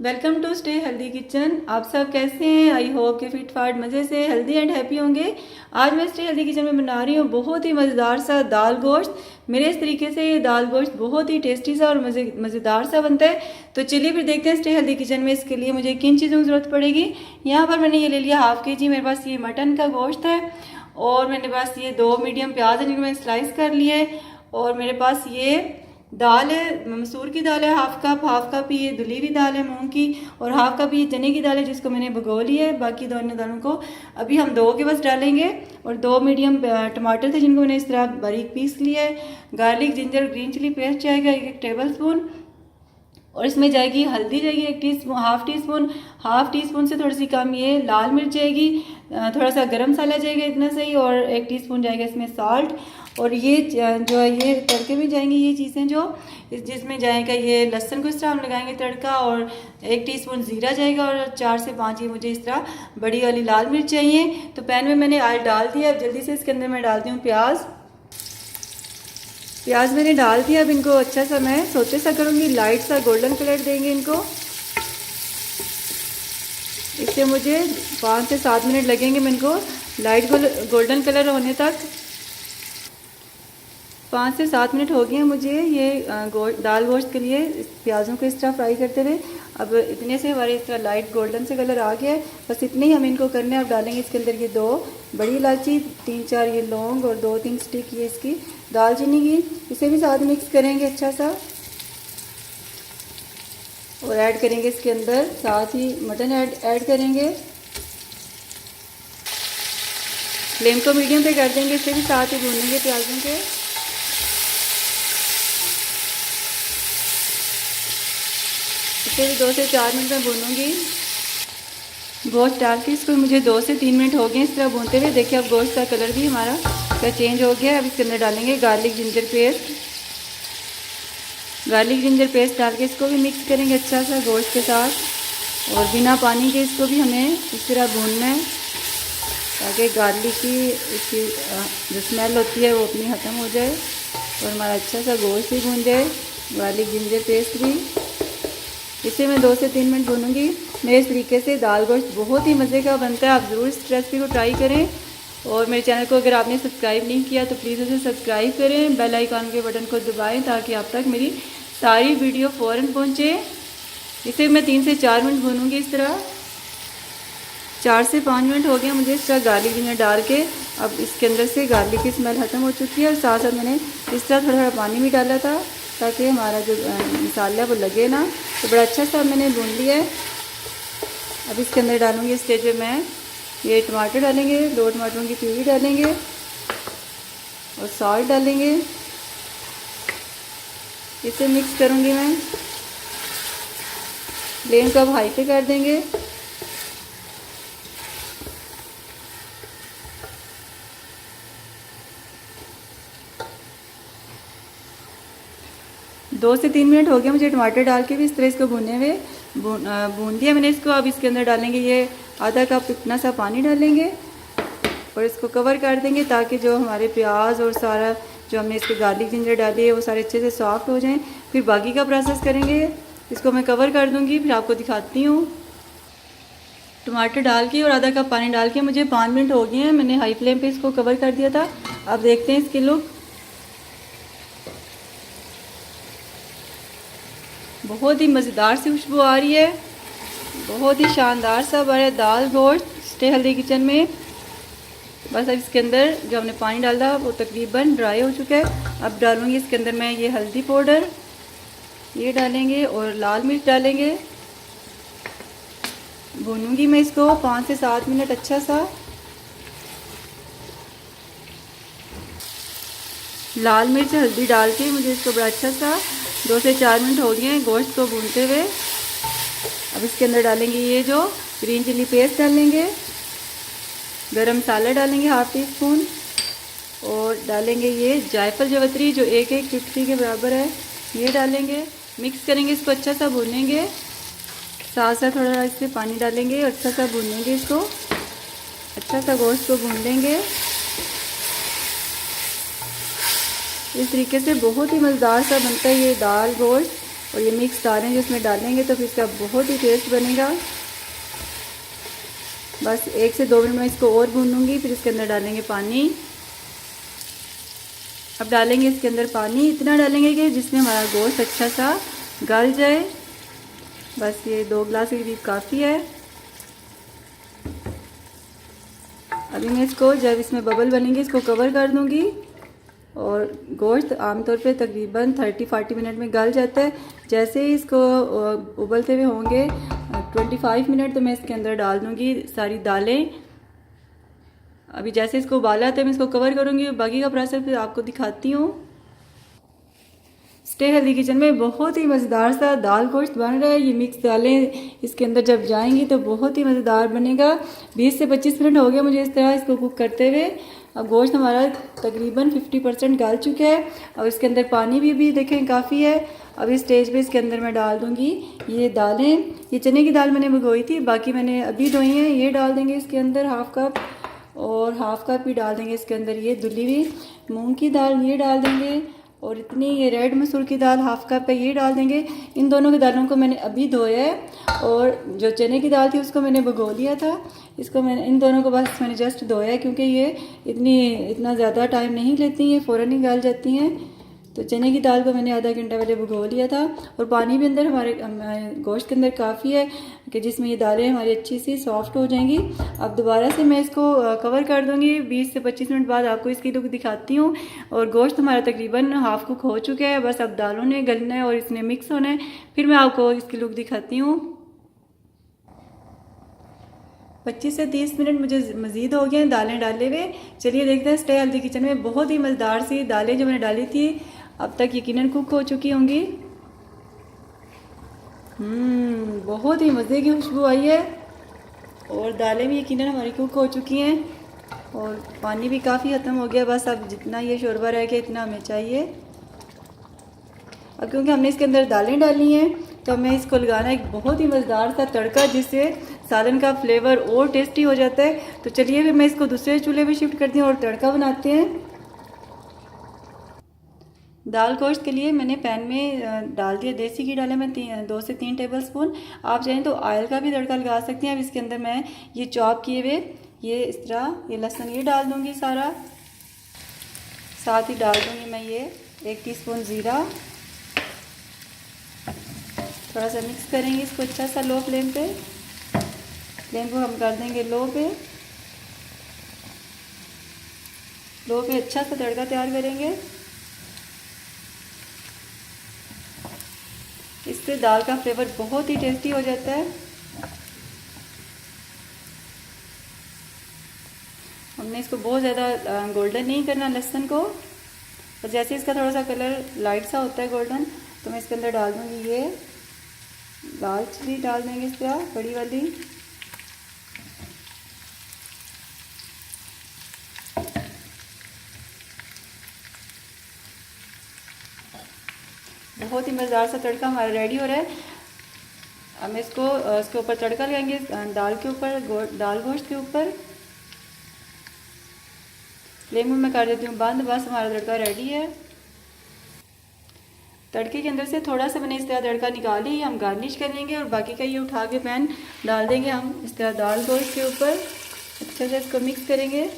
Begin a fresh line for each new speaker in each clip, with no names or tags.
Welcome to stay healthy kitchen. आप सब कैसे हैं? आई होप कि फिट फाट मज़े से हेल्दी एंड हैप्पी होंगे। आज मैं स्टे हेल्दी किचन में बना रही हूँ बहुत ही मज़ेदार सा दाल गोश्त। मेरे इस तरीके से ये दाल गोश्त बहुत ही टेस्टी सा और मज़ेदार सा बनता है। तो चलिए फिर देखते हैं स्टे हेल्दी किचन में इसके लिए मुझे किन चीज़ों की ज़रूरत पड़ेगी। यहाँ पर मैंने ये ले लिया हाफ़ के जी, मेरे पास ये मटन का गोश्त है। और मेरे पास ये 2 मीडियम प्याज है जिनको मैंने स्लाइस कर लिए। और मेरे पास ये दाल है, मसूर की दाल है हाफ कप ही ये धुली हुई दाल है मूंग की। और हाफ कप ये चने की दाल है जिसको मैंने भिगो लिया है। बाकी दोनों दालों को अभी हम 2 के बस डालेंगे। और 2 मीडियम टमाटर थे जिनको मैंने इस तरह बारीक पीस लिया है। Garlic ginger green chilli paste जाएगा 1 टेबल स्पून। और इसमें जाएगी हल्दी, जाएगी 1 टीस्पून, हाफ टी स्पून से थोड़ी सी कम ये लाल मिर्च जाएगी। थोड़ा सा गरम मसाला जाएगा इतना सही। और 1 टीस्पून जाएगा इसमें साल्ट। और ये जो है ये तड़के में जाएंगी ये चीज़ें जो जिसमें जाएगा ये लहसुन को इस तरह हम लगाएंगे तड़का। और 1 टीस्पून ज़ीरा जाएगा। और 4 से 5 ये मुझे इस तरह बड़ी वाली लाल मिर्च चाहिए। तो पैन में मैंने ऑयल डाल दिया। अब जल्दी से इसके अंदर मैं डालती हूँ प्याज मैंने डाल दिया। अब इनको अच्छा सा मैं सोते सा करूँगी, लाइट सा गोल्डन कलर देंगे इनको। इससे मुझे 5 से 7 मिनट लगेंगे। मैं इनको लाइट गोल्डन कलर होने तक 5 से 7 मिनट हो गए हैं मुझे ये दाल गोश्त के लिए प्याज़ों को इस तरह फ्राई करते हुए। अब इतने से हमारे इस तरह लाइट गोल्डन से कलर आ गया है। बस इतने ही हम इनको करने हैं। अब डालेंगे इसके अंदर ये 2 बड़ी इलायची, 3-4 ये लौंग और 2-3 स्टिक ये इसकी दालचीनी की। इसे भी साथ मिक्स करेंगे अच्छा सा। और ऐड करेंगे इसके अंदर साथ ही मटन ऐड करेंगे। फ्लेम को मीडियम पे कर देंगे। इसे भी साथ ही भूनेंगे प्याज़ों के। इसे भी 2 से 4 मिनट में भूनूंगी। गोश्त डाल के इसको मुझे 2 से 3 मिनट हो गए इस तरह भूनते हुए। देखिए अब गोश्त का कलर भी हमारा चेंज हो गया है। अब इसके अंदर डालेंगे गार्लिक जिंजर पेस्ट डाल के इसको भी मिक्स करेंगे अच्छा सा गोश्त के साथ। और बिना पानी के इसको भी हमें इस तरह भूनना है ताकि गार्लिक की इसकी जो स्मेल होती है वो अपनी ख़त्म हो जाए और हमारा अच्छा सा गोश्त भी भून जाए, गार्लिक जिंजर पेस्ट भी। इसे मैं 2 से 3 मिनट भूनूंगी। मेरे इस तरीके से दाल गोश्त बहुत ही मज़े का बनता है। आप ज़रूर इस रेसिपी को ट्राई करें। और मेरे चैनल को अगर आपने सब्सक्राइब नहीं किया तो प्लीज़ उसे सब्सक्राइब करें, बेल आइकन के बटन को दबाएं ताकि आप तक मेरी सारी वीडियो फ़ौरन पहुंचे। इसे मैं 3 से 4 मिनट भूनूंगी इस तरह। 4 से 5 मिनट हो गया मुझे इस तरह गार्लिक जिंजर डाल के। अब इसके अंदर से गार्लिक की स्मेल ख़त्म हो चुकी है। और साथ साथ मैंने इस तरह थोड़ा थोड़ा पानी भी डाला था ताकि हमारा जो मसाला वो लगे ना। तो बड़ा अच्छा सा मैंने भून लिया है। अब इसके अंदर डालूँगी इस स्टेज पे मैं ये टमाटर डालेंगे, 2 टमाटरों की प्यूरी डालेंगे और सॉल्ट डालेंगे। इसे मिक्स करूँगी मैं। फ्लेम को अब हाई पे कर देंगे। दो से 3 मिनट हो गए मुझे टमाटर डाल के भी इस तरह इसको भुने हुए भून दिया मैंने इसको। अब इसके अंदर डालेंगे ये आधा कप इतना सा पानी डालेंगे और इसको कवर कर देंगे ताकि जो हमारे प्याज और सारा जो हमने इसके गार्लिक जिंजर डाली है वो सारे अच्छे से सॉफ्ट हो जाएं। फिर बाकी का प्रोसेस करेंगे। इसको मैं कवर कर दूंगी, फिर आपको दिखाती हूँ। टमाटर डाल के और आधा कप पानी डाल के मुझे 5 मिनट हो गए हैं। मैंने हाई फ्लेम पे इसको कवर कर दिया था। अब देखते हैं इसकी लुक। बहुत ही मज़ेदार सी खुशबू आ रही है। बहुत ही शानदार सा बड़ा दाल गोश्त स्टे हेल्दी किचन में। बस अब इसके अंदर जो हमने पानी डाला वो तकरीबन ड्राई हो चुका है। अब डालूंगी इसके अंदर मैं ये हल्दी पाउडर ये डालेंगे और लाल मिर्च डालेंगे। भूनूंगी मैं इसको 5 से 7 मिनट अच्छा सा। लाल मिर्च हल्दी डाल के मुझे इसको बड़ा अच्छा सा 2 से 4 मिनट हो गए हैं गोश्त को भूनते हुए। अब इसके अंदर डालेंगे ये जो ग्रीन चिली पेस्ट डालेंगे, गरम मसाला डालेंगे हाफ टी स्पून और डालेंगे ये जायफल जवतरी जो 1-1 चुटकी के बराबर है ये डालेंगे। मिक्स करेंगे इसको अच्छा सा भूनेंगे। साथ साथ थोड़ा इससे पानी डालेंगे और अच्छा सा भूनेंगे इसको। अच्छा सा गोश्त को भून लेंगे। इस तरीके से बहुत ही मज़ेदार सा बनता है ये दाल गोश्त। और ये मिक्स दालें जो इसमें डालेंगे तो फिर इसका बहुत ही टेस्ट बनेगा। बस 1 से 2 मिनट में इसको और भूनूंगी, फिर इसके अंदर डालेंगे पानी। अब डालेंगे इसके अंदर पानी, इतना डालेंगे कि जिसमें हमारा गोश्त अच्छा सा गल जाए। बस ये 2 गिलास के करीब काफ़ी है। अभी मैं इसको, जब इसमें बबल बनेंगे, इसको कवर कर दूंगी। और गोश्त आमतौर पे तकरीबन 30-40 मिनट में गल जाता है। जैसे ही इसको उबलते हुए होंगे 25 मिनट, तो मैं इसके अंदर डाल दूंगी सारी दालें। अभी जैसे इसको उबाला आता है मैं इसको कवर करूंगी, बाकी का प्रोसेस फिर आपको दिखाती हूँ। स्टे हेल्दी किचन में बहुत ही मज़ेदार सा दाल गोश्त बन रहा है। ये मिक्स दालें इसके अंदर जब जाएंगी तो बहुत ही मज़ेदार बनेगा। 20 से 25 मिनट हो गया मुझे इस तरह इसको कुक करते हुए। अब गोश्त हमारा तकरीबन 50% गल चुका है और इसके अंदर पानी भी देखें काफ़ी है। अब इस स्टेज पे इसके अंदर मैं डाल दूंगी ये दालें। ये चने की दाल मैंने भिगोई थी, बाकी मैंने अभी धोई हैं। ये डाल देंगे इसके अंदर 1/2 कप, और 1/2 कप भी डाल देंगे इसके अंदर ये धुली हुई मूंग की दाल, ये डाल देंगे। और इतनी ये रेड मसूर की दाल 1/2 कप है, ये डाल देंगे। इन दोनों की दालों को मैंने अभी धोया है, और जो चने की दाल थी उसको मैंने भिगो लिया था। इसको मैंने, इन दोनों को बस मैंने जस्ट धोया है, क्योंकि ये इतना ज़्यादा टाइम नहीं लेती हैं, फ़ौरन ही गल जाती हैं। तो चने की दाल को मैंने आधा घंटा पहले भिगो लिया था। और पानी भी अंदर हमारे गोश्त के अंदर काफ़ी है कि जिसमें ये दालें हमारी अच्छी सी सॉफ्ट हो जाएंगी। अब दोबारा से मैं इसको कवर कर दूंगी। 20 से 25 मिनट बाद आपको इसकी लुक दिखाती हूँ। और गोश्त हमारा तकरीबन हाफ कुक हो चुका है। बस अब दालों ने गलना है और इसने मिक्स होना है, फिर मैं आपको इसकी लुक दिखाती हूँ। 25 से 30 मिनट मुझे मज़ीद हो गए हैं दालें डाले हुए। चलिए देखते हैं स्टे हेल्दी किचन में बहुत ही मज़ेदार सी दालें जो मैंने डाली थी अब तक यकीनन कुक हो चुकी होंगी। बहुत ही मज़े की खुशबू आई है, और दालें भी यकीनन हमारी कुक हो चुकी हैं, और पानी भी काफ़ी ख़त्म हो गया। बस अब जितना ये शोरबा रह गया इतना हमें चाहिए। अब क्योंकि हमने इसके अंदर दालें डाली हैं, तो हमें इसको लगाना एक बहुत ही मज़ेदार सा तड़का, जिससे सालन का फ्लेवर और टेस्टी हो जाता है। तो चलिए फिर मैं इसको दूसरे चूल्हे पे शिफ्ट करती हूँ और तड़का बनाते हैं। दाल गोश्त के लिए मैंने पैन में डाल दिया देसी घी, डाला मैं 2 से 3 टेबल स्पून। आप चाहें तो ऑयल का भी तड़का लगा सकते हैं। अब इसके अंदर मैं ये चॉप किए हुए ये इस तरह ये लहसुन ये डाल दूंगी सारा। साथ ही डाल दूंगी मैं ये 1 टीस्पून ज़ीरा। थोड़ा सा मिक्स करेंगे इसको अच्छा सा लो फ्लेम पे। फ्लेम को हम कर देंगे लो पे। लो पे अच्छा सा तड़का तैयार करेंगे। इससे दाल का फ्लेवर बहुत ही टेस्टी हो जाता है। हमने इसको बहुत ज़्यादा गोल्डन नहीं करना लहसुन को, और जैसे इसका थोड़ा सा कलर लाइट सा होता है गोल्डन, तो मैं इसके अंदर डाल दूँगी ये लाल चिली डाल देंगे इस तरह बड़ी वाली। बहुत ही मज़ेदार सा तड़का हमारा रेडी हो रहा है। हम इसके ऊपर तड़का लगाएंगे दाल के ऊपर, दाल गोश्त के ऊपर। फ्लेम में मैं कर देती हूँ बंद। बस हमारा तड़का रेडी है। तड़के के अंदर से थोड़ा सा मैंने इस तरह तड़का निकाली, हम गार्निश करेंगे, और बाकी का ये उठा के पैन डाल देंगे हम इस तरह दाल गोश्त के ऊपर। अच्छे से इसको मिक्स करेंगे।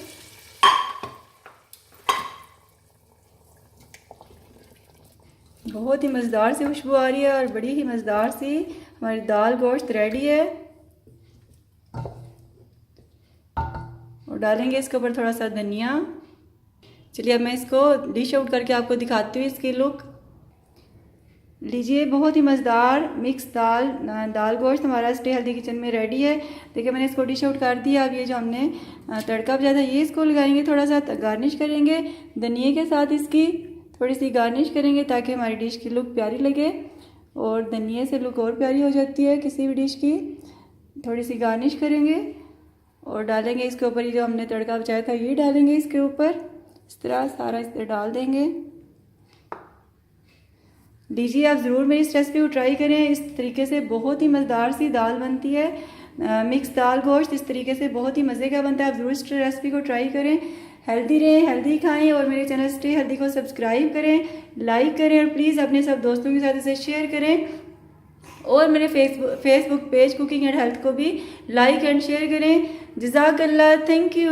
बहुत ही मज़ेदार सी खुशबू आ रही है, और बड़ी ही मज़ेदार सी हमारी दाल गोश्त रेडी है। और डालेंगे इसके ऊपर थोड़ा सा धनिया। चलिए अब मैं इसको डिश आउट करके आपको दिखाती हूँ इसकी लुक। लीजिए, बहुत ही मज़ेदार मिक्स दाल गोश्त हमारा स्टे हेल्दी किचन में रेडी है। देखिए मैंने इसको डिश आउट कर दिया। अब ये जो हमने तड़का भुना था ये इसको लगाएंगे, थोड़ा सा गार्निश करेंगे धनिए के साथ। इसकी थोड़ी सी गार्निश करेंगे ताकि हमारी डिश की लुक प्यारी लगे, और धनिए से लुक और प्यारी हो जाती है किसी भी डिश की। थोड़ी सी गार्निश करेंगे और डालेंगे इसके ऊपर ये जो हमने तड़का बचाया था ये डालेंगे इसके ऊपर। इस तरह सारा इस तरह डाल देंगे। लीजिए, आप ज़रूर मेरी इस रेसिपी को ट्राई करें। इस तरीके से बहुत ही मज़ेदार सी दाल बनती है। मिक्स दाल गोश्त इस तरीके से बहुत ही मज़े का बनता है। आप ज़रूर इस रेसिपी को ट्राई करें। हेल्दी रहें, हेल्दी खाएं और मेरे चैनल स्टे हेल्दी को सब्सक्राइब करें, लाइक करें और प्लीज़ अपने सब दोस्तों के साथ इसे शेयर करें। और मेरे Facebook page cooking and health को भी लाइक एंड शेयर करें। जज़ाकल्लाह, थैंक यू।